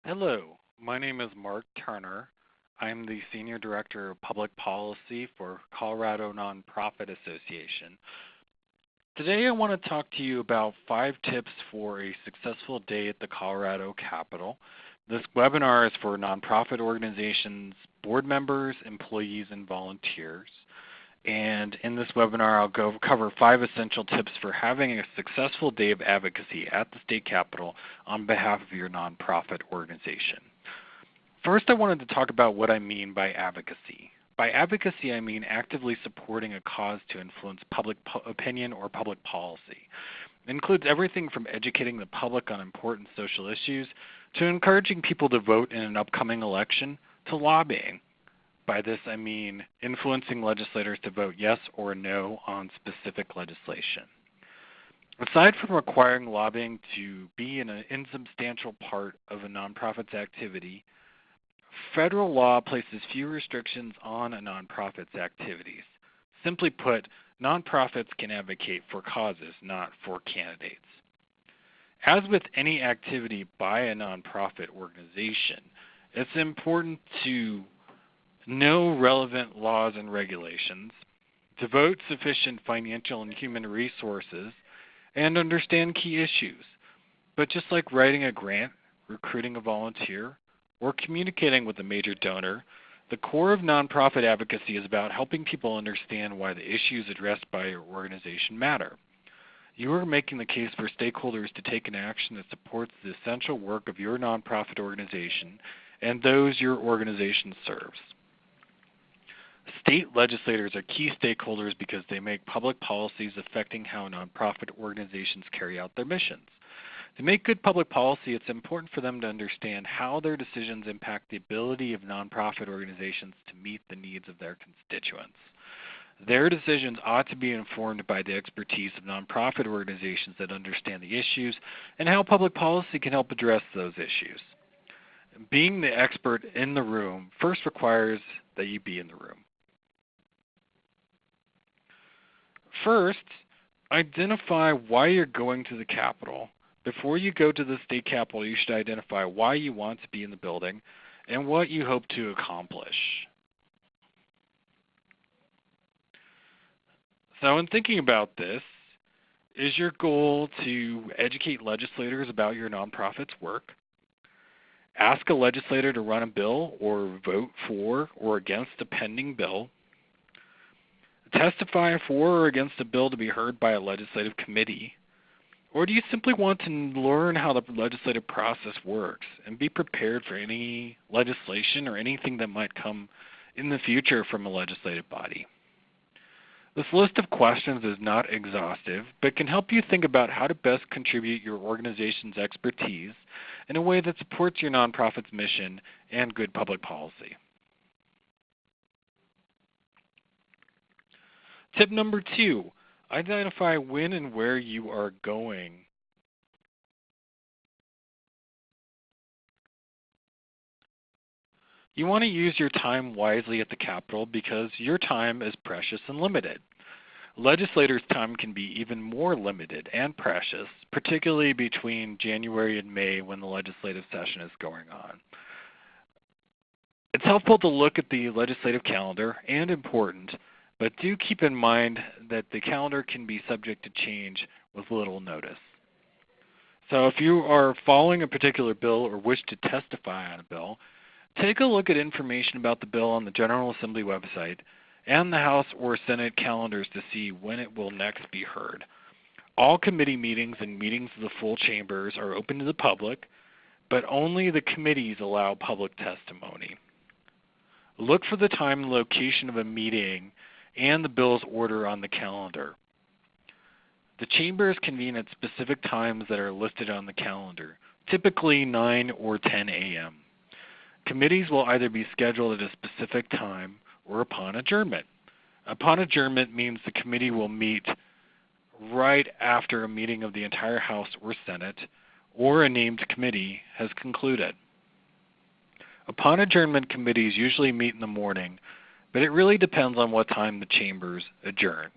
Hello, my name is Mark Turner. I'm the Senior Director of Public Policy for Colorado Nonprofit Association. Today I want to talk to you about 5 tips for a successful day at the Colorado Capitol. This webinar is for nonprofit organizations, board members, employees, and volunteers. And in this webinar, I'll cover 5 essential tips for having a successful day of advocacy at the state capitol on behalf of your nonprofit organization. First, I wanted to talk about what I mean by advocacy. By advocacy, I mean actively supporting a cause to influence public opinion or public policy. It includes everything from educating the public on important social issues to encouraging people to vote in an upcoming election to lobbying. By this, I mean influencing legislators to vote yes or no on specific legislation. Aside from requiring lobbying to be an insubstantial part of a nonprofit's activity, federal law places few restrictions on a nonprofit's activities. Simply put, nonprofits can advocate for causes, not for candidates. As with any activity by a nonprofit organization, it's important to know relevant laws and regulations, devote sufficient financial and human resources, and understand key issues. But just like writing a grant, recruiting a volunteer, or communicating with a major donor, the core of nonprofit advocacy is about helping people understand why the issues addressed by your organization matter. You are making the case for stakeholders to take an action that supports the essential work of your nonprofit organization and those your organization serves. State legislators are key stakeholders because they make public policies affecting how nonprofit organizations carry out their missions. To make good public policy, it's important for them to understand how their decisions impact the ability of nonprofit organizations to meet the needs of their constituents. Their decisions ought to be informed by the expertise of nonprofit organizations that understand the issues and how public policy can help address those issues. Being the expert in the room first requires that you be in the room. First, identify why you're going to the Capitol. Before you go to the state capitol, you should identify why you want to be in the building and what you hope to accomplish. So in thinking about this, is your goal to educate legislators about your nonprofit's work? Ask a legislator to run a bill or vote for or against a pending bill? Testify for or against a bill to be heard by a legislative committee? Or do you simply want to learn how the legislative process works and be prepared for any legislation or anything that might come in the future from a legislative body? This list of questions is not exhaustive, but can help you think about how to best contribute your organization's expertise in a way that supports your nonprofit's mission and good public policy. Tip number 2, identify when and where you are going. You want to use your time wisely at the Capitol because your time is precious and limited. Legislators' time can be even more limited and precious, particularly between January and May when the legislative session is going on. It's helpful to look at the legislative calendar and important, but do keep in mind that the calendar can be subject to change with little notice. So if you are following a particular bill or wish to testify on a bill, take a look at information about the bill on the General Assembly website and the House or Senate calendars to see when it will next be heard. All committee meetings and meetings of the full chambers are open to the public, but only the committees allow public testimony. Look for the time and location of a meeting and the bill's order on the calendar. The chambers convene at specific times that are listed on the calendar, typically 9 or 10 a.m. Committees will either be scheduled at a specific time or upon adjournment. Upon adjournment means the committee will meet right after a meeting of the entire House or Senate or a named committee has concluded. Upon adjournment, committees usually meet in the morning, but it really depends on what time the chambers adjourn.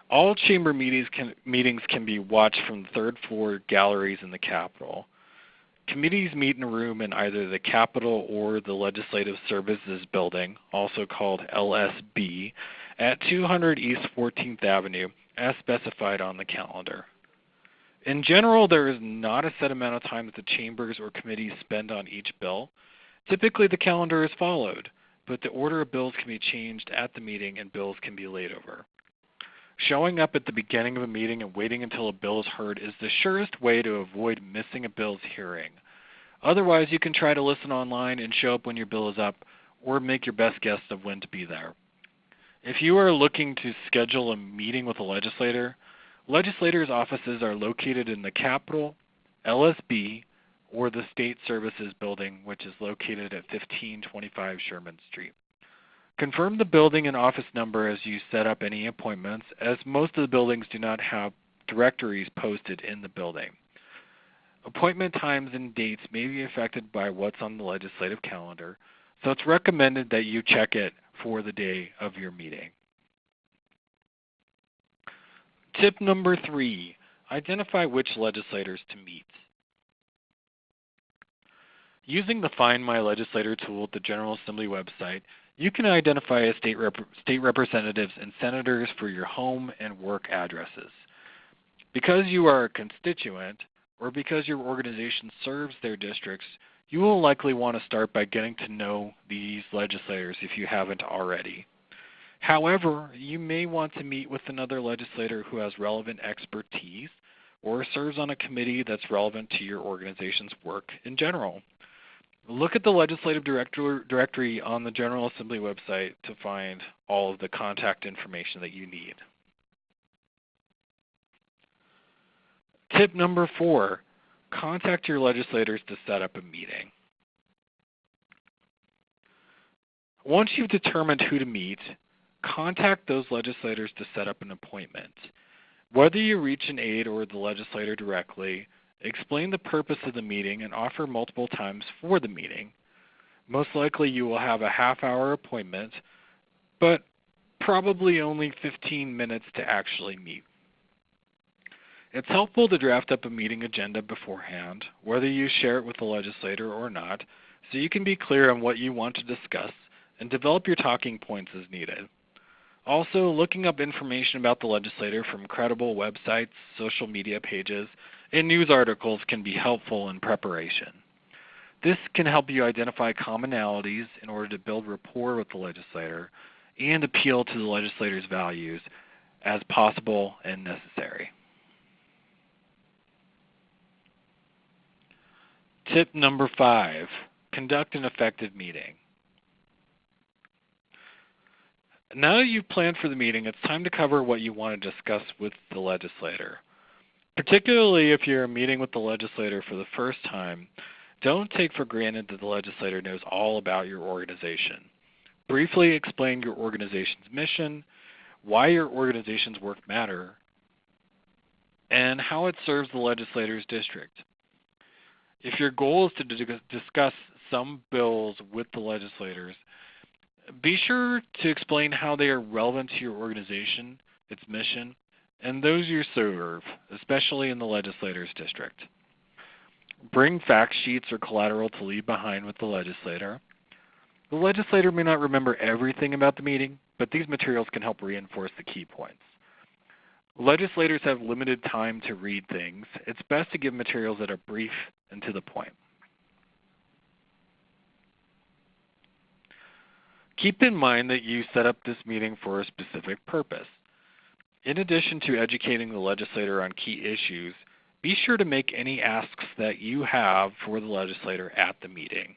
All chamber meetings can be watched from the third floor galleries in the Capitol. Committees meet in a room in either the Capitol or the Legislative Services Building, also called LSB, at 200 East 14th Avenue, as specified on the calendar. In general, there is not a set amount of time that the chambers or committees spend on each bill. Typically, the calendar is followed, but the order of bills can be changed at the meeting and bills can be laid over. Showing up at the beginning of a meeting and waiting until a bill is heard is the surest way to avoid missing a bill's hearing. Otherwise, you can try to listen online and show up when your bill is up, or make your best guess of when to be there. If you are looking to schedule a meeting with a legislator, legislators' offices are located in the Capitol, LSB, or the State Services Building, which is located at 1525 Sherman Street. Confirm the building and office number as you set up any appointments, as most of the buildings do not have directories posted in the building. Appointment times and dates may be affected by what's on the legislative calendar, so it's recommended that you check it for the day of your meeting. Tip number 3, identify which legislators to meet. Using the Find My Legislator tool at the General Assembly website, you can identify state representatives and senators for your home and work addresses. Because you are a constituent, or because your organization serves their districts, you will likely want to start by getting to know these legislators if you haven't already. However, you may want to meet with another legislator who has relevant expertise or serves on a committee that's relevant to your organization's work in general. Look at the legislative directory on the General Assembly website to find all of the contact information that you need. Tip number 4, contact your legislators to set up a meeting. Once you've determined who to meet, contact those legislators to set up an appointment. Whether you reach an aide or the legislator directly, explain the purpose of the meeting and offer multiple times for the meeting. Most likely you will have a half-hour appointment, but probably only 15 minutes to actually meet. It's helpful to draft up a meeting agenda beforehand, whether you share it with the legislator or not, so you can be clear on what you want to discuss and develop your talking points as needed. Also, looking up information about the legislator from credible websites, social media pages, and news articles can be helpful in preparation. This can help you identify commonalities in order to build rapport with the legislator and appeal to the legislator's values as possible and necessary. Tip number 5, conduct an effective meeting. Now that you've planned for the meeting, it's time to cover what you want to discuss with the legislator. Particularly if you're meeting with the legislator for the first time, don't take for granted that the legislator knows all about your organization. Briefly explain your organization's mission, why your organization's work matter, and how it serves the legislator's district. If your goal is to discuss some bills with the legislators, be sure to explain how they are relevant to your organization, its mission, and those you serve, especially in the legislator's district. Bring fact sheets or collateral to leave behind with the legislator. The legislator may not remember everything about the meeting, but these materials can help reinforce the key points. Legislators have limited time to read things. It's best to give materials that are brief and to the point. Keep in mind that you set up this meeting for a specific purpose. In addition to educating the legislator on key issues, be sure to make any asks that you have for the legislator at the meeting.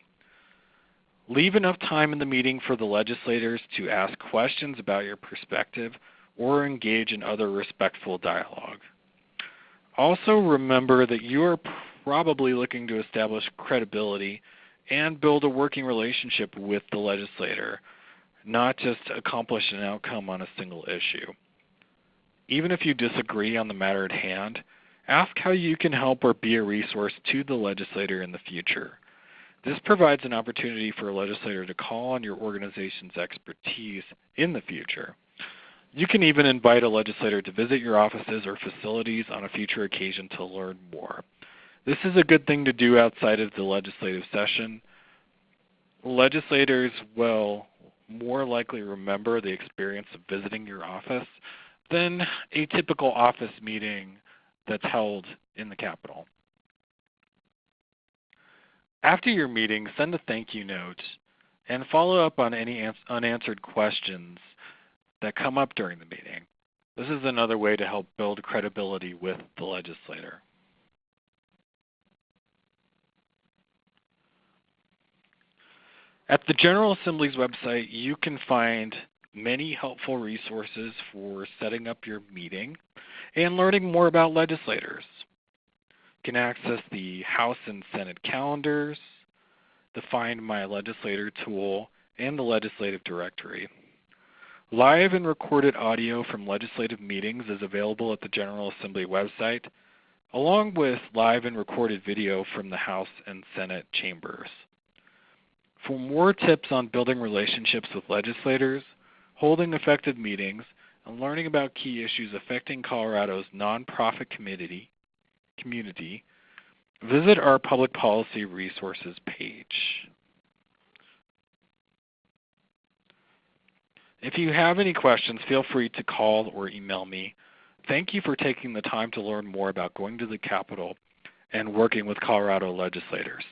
Leave enough time in the meeting for the legislators to ask questions about your perspective or engage in other respectful dialogue. Also remember that you are probably looking to establish credibility and build a working relationship with the legislator, not just accomplish an outcome on a single issue. Even if you disagree on the matter at hand, ask how you can help or be a resource to the legislator in the future. This provides an opportunity for a legislator to call on your organization's expertise in the future. You can even invite a legislator to visit your offices or facilities on a future occasion to learn more. This is a good thing to do outside of the legislative session. Legislators will more likely remember the experience of visiting your office than a typical office meeting that's held in the Capitol. After your meeting, send a thank you note and follow up on any unanswered questions that come up during the meeting. This is another way to help build credibility with the legislator. At the General Assembly's website, you can find many helpful resources for setting up your meeting and learning more about legislators. You can access the House and Senate calendars, the Find My Legislator tool, and the Legislative Directory. Live and recorded audio from legislative meetings is available at the General Assembly website, along with live and recorded video from the House and Senate chambers. For more tips on building relationships with legislators, holding effective meetings, and learning about key issues affecting Colorado's nonprofit community, visit our Public Policy Resources page. If you have any questions, feel free to call or email me. Thank you for taking the time to learn more about going to the Capitol and working with Colorado legislators.